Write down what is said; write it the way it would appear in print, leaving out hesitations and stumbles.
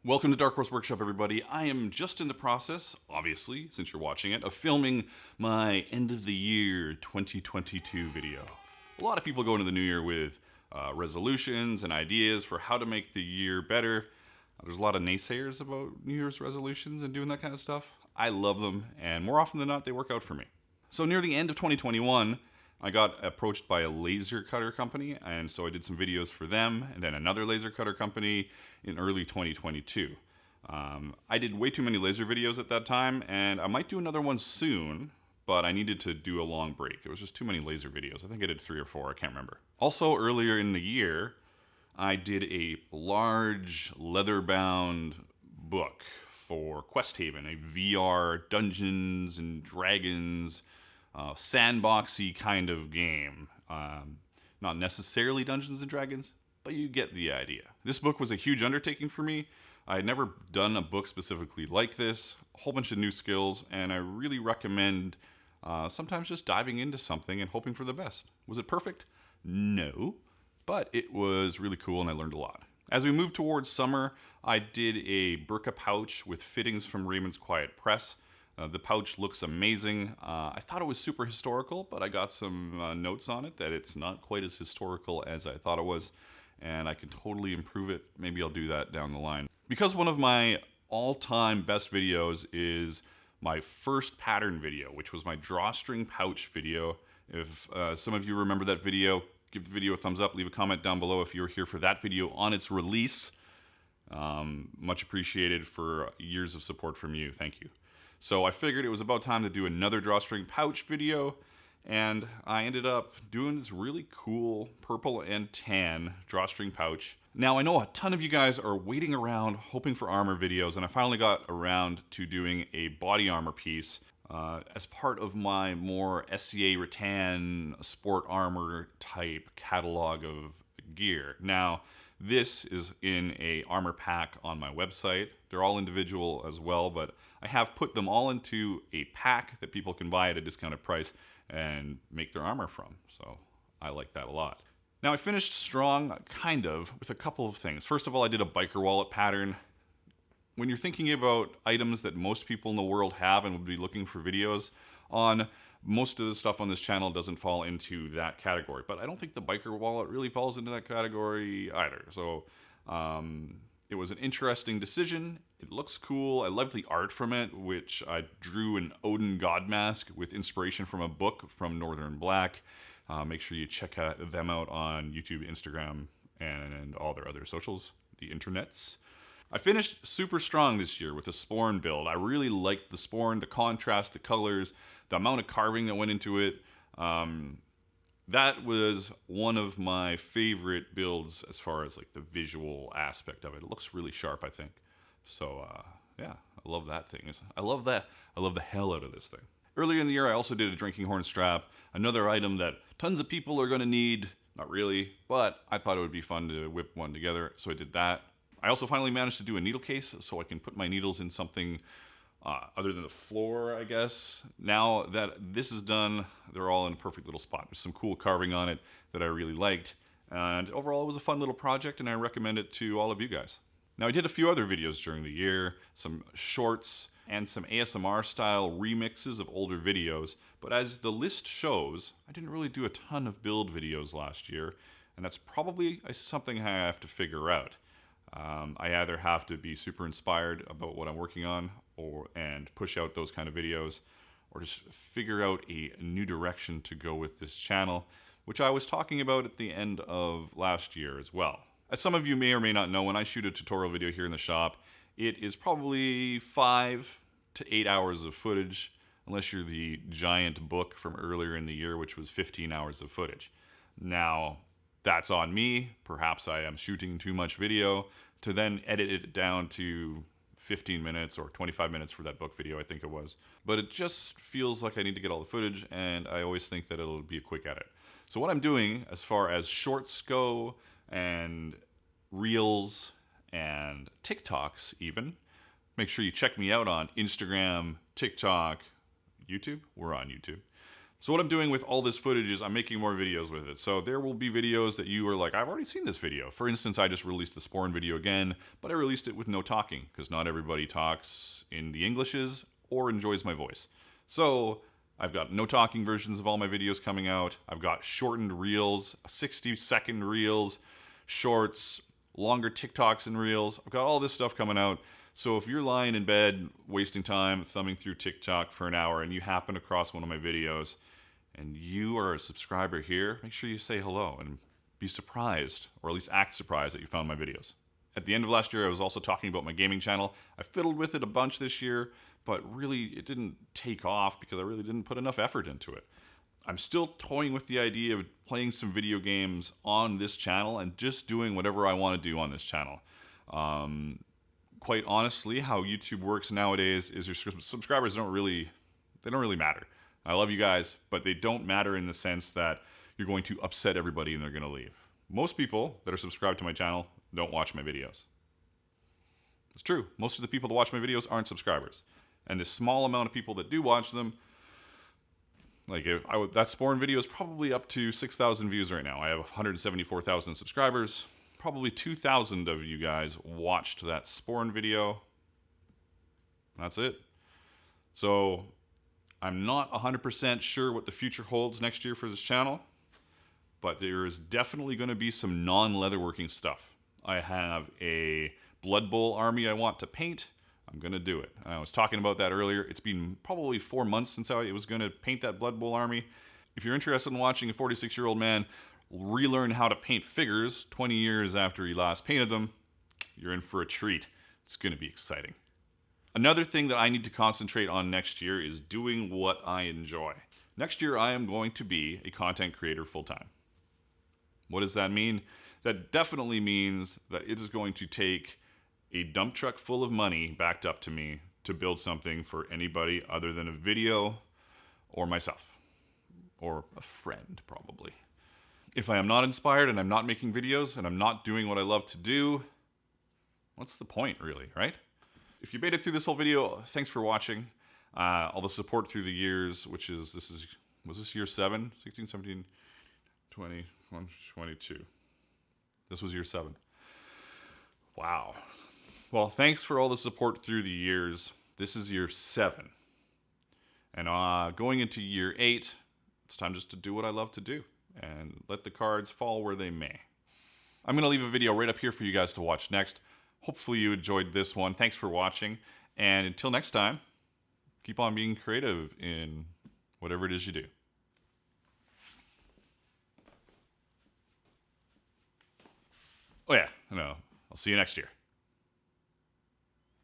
Welcome to Dark Horse Workshop, everybody. I am just in the process, obviously, since you're watching it, of filming my end of the year 2022 video. A lot of people go into the new year with resolutions and ideas for how to make the year better. There's a lot of naysayers about New Year's resolutions and doing that kind of stuff. I love them, and more often than not, they work out for me. So near the end of 2021, I got approached by a laser cutter company, and so I did some videos for them, and then another laser cutter company in early 2022. I did way too many laser videos at that time, and I might do another one soon, but I needed to do a long break. It was just too many laser videos. I think I did 3 or 4, I can't remember. Also, earlier in the year, I did a large leather-bound book for Quest Haven, a VR Dungeons and Dragons sandboxy kind of game. Not necessarily Dungeons and Dragons, but you get the idea. This book was a huge undertaking for me. I had never done a book specifically like this, a whole bunch of new skills, and I really recommend sometimes just diving into something and hoping for the best. Was it perfect? No, but it was really cool and I learned a lot. As we moved towards summer, I did a burqa pouch with fittings from Raymond's Quiet Press. The pouch looks amazing. I thought it was super historical, but I got some notes on it that it's not quite as historical as I thought it was, and I can totally improve it. Maybe I'll do that down the line. Because one of my all-time best videos is my first pattern video, which was my drawstring pouch video. If some of you remember that video, give the video a thumbs up, leave a comment down below if you were here for that video on its release. Much appreciated for years of support from you. Thank you. So I figured it was about time to do another drawstring pouch video, and I ended up doing this really cool purple and tan drawstring pouch. Now I know a ton of you guys are waiting around hoping for armor videos, and I finally got around to doing a body armor piece as part of my more SCA rattan sport armor type catalog of gear. Now this is in a armor pack on my website. They're all individual as well, but I have put them all into a pack that people can buy at a discounted price and make their armor from. So I like that a lot. Now I finished strong, kind of, with a couple of things. First of all, I did a biker wallet pattern. When you're thinking about items that most people in the world have and would be looking for videos on, most of the stuff on this channel doesn't fall into that category. But I don't think the biker wallet really falls into that category either. So it was an interesting decision. It looks cool. I love the art from it, which I drew an Odin god mask with inspiration from a book from Northern Black. Make sure you check them out on YouTube, Instagram, and all their other socials, the internets. I finished super strong this year with a Sporn build. I really liked the Sporn, the contrast, the colors, the amount of carving that went into it. That was one of my favorite builds as far as like the visual aspect of it. It looks really sharp, I think. So yeah, I love that thing. I love that. I love the hell out of this thing. Earlier in the year, I also did a drinking horn strap, another item that tons of people are going to need. Not really, but I thought it would be fun to whip one together, so I did that. I also finally managed to do a needle case so I can put my needles in something other than the floor, I guess. Now that this is done, they're all in a perfect little spot. There's some cool carving on it that I really liked. And overall, it was a fun little project, and I recommend it to all of you guys. Now, I did a few other videos during the year, some shorts and some ASMR-style remixes of older videos. But as the list shows, I didn't really do a ton of build videos last year, and that's probably something I have to figure out. I either have to be super inspired about what I'm working on and push out those kind of videos, or just figure out a new direction to go with this channel, which I was talking about at the end of last year as well. As some of you may or may not know, when I shoot a tutorial video here in the shop, it is probably 5 to 8 hours of footage, unless you're the giant book from earlier in the year, which was 15 hours of footage. Now, that's on me. Perhaps I am shooting too much video to then edit it down to 15 minutes or 25 minutes for that book video, I think it was. But it just feels like I need to get all the footage, and I always think that it'll be a quick edit. So what I'm doing as far as shorts go, and reels, and TikToks even, make sure you check me out on Instagram, TikTok, YouTube. We're on YouTube. So what I'm doing with all this footage is I'm making more videos with it. So there will be videos that you are like, I've already seen this video. For instance, I just released the Sporn video again, but I released it with no talking because not everybody talks in the Englishes or enjoys my voice. So I've got no talking versions of all my videos coming out. I've got shortened reels, 60-second reels, shorts, longer TikToks and reels. I've got all this stuff coming out. So if you're lying in bed, wasting time, thumbing through TikTok for an hour, and you happen across one of my videos, and you are a subscriber here, make sure you say hello and be surprised, or at least act surprised that you found my videos. At the end of last year, I was also talking about my gaming channel. I fiddled with it a bunch this year, but really it didn't take off because I really didn't put enough effort into it. I'm still toying with the idea of playing some video games on this channel and just doing whatever I want to do on this channel. Quite honestly, how YouTube works nowadays is your subscribers don't really matter. I love you guys, but they don't matter in the sense that you're going to upset everybody and they're going to leave. Most people that are subscribed to my channel don't watch my videos. It's true. Most of the people that watch my videos aren't subscribers. And the small amount of people that do watch them, like that Sporn video is probably up to 6,000 views right now. I have 174,000 subscribers. Probably 2,000 of you guys watched that Sporn video. That's it. So I'm not 100% sure what the future holds next year for this channel, but there is definitely going to be some non-leatherworking stuff. I have a Blood Bowl army I want to paint. I'm going to do it. I was talking about that earlier. It's been probably 4 months since I was going to paint that Blood Bowl army. If you're interested in watching a 46-year-old man relearn how to paint figures 20 years after he last painted them, you're in for a treat. It's going to be exciting. Another thing that I need to concentrate on next year is doing what I enjoy. Next year, I am going to be a content creator full-time. What does that mean? That definitely means that it is going to take a dump truck full of money backed up to me to build something for anybody other than a video or myself. Or a friend, probably. If I am not inspired and I'm not making videos and I'm not doing what I love to do, what's the point, really, right? If you made it through this whole video, thanks for watching. All the support through the years, was this year 7? 16, 17, 20, 21, 22. This was year 7. Wow. Well, thanks for all the support through the years. This is year 7. And going into year 8, it's time just to do what I love to do and let the cards fall where they may. I'm going to leave a video right up here for you guys to watch next. Hopefully you enjoyed this one. Thanks for watching. And until next time, keep on being creative in whatever it is you do. Oh yeah, no, I'll see you next year.